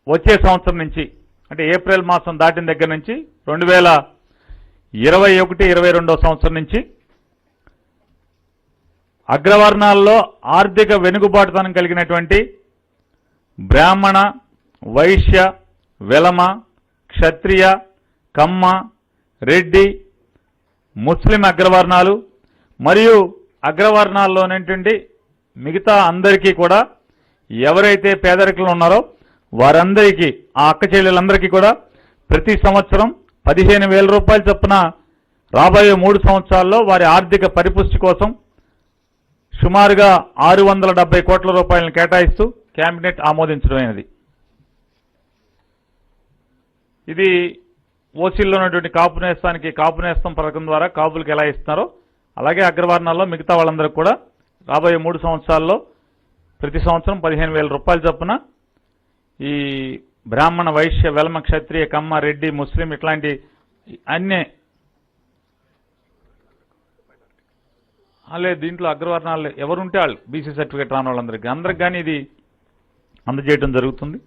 వచ్చే సంవత్సరం నుంచి అంటే ఏప్రిల్ మాసం దాటిన దగ్గర నుంచి 2021-22 సంవత్సరం నుంచి అగ్రవర్ణాల్లో ఆర్థిక వెనుకబాటుతనం కలిగినటువంటి బ్రాహ్మణ, వైశ్య, వెలమ, క్షత్రియ, కమ్మ, రెడ్డి, ముస్లిం అగ్రవర్ణాలు మరియు అగ్రవర్ణాల్లోనేటువంటి మిగతా అందరికీ కూడా ఎవరైతే పేదరికంలో ఉన్నారో వారందరికీ ఆ అక్క చెల్లెలందరికీ కూడా ప్రతి సంవత్సరం 15,000 రూపాయలు చొప్పున రాబోయే 3 సంవత్సరాల్లో వారి ఆర్థిక పరిపుష్టి కోసం సుమారుగా 670 కోట్ల రూపాయలను కేటాయిస్తూ కేబినెట్ ఆమోదించడమైనది. ఇది ఓసీల్లో ఉన్నటువంటి కాపు నేస్తానికి కాపు నేస్తం పథకం ద్వారా కాపులకు ఎలా ఇస్తున్నారో అలాగే అగ్రవర్ణాల్లో మిగతా వాళ్ళందరికీ కూడా రాబోయే 3 సంవత్సరాల్లో ప్రతి సంవత్సరం 15,000 రూపాయలు చొప్పున ఈ బ్రాహ్మణ, వైశ్య, వెలమ, క్షత్రియ, కమ్మ, రెడ్డి, ముస్లిం ఇట్లాంటి అన్నీ అలాగే దీంట్లో అగ్రవర్ణాలు ఎవరుంటే వాళ్ళు బీసీ సర్టిఫికేట్ రాని వాళ్ళందరికీ కానీ ఇది అందజేయడం జరుగుతుంది.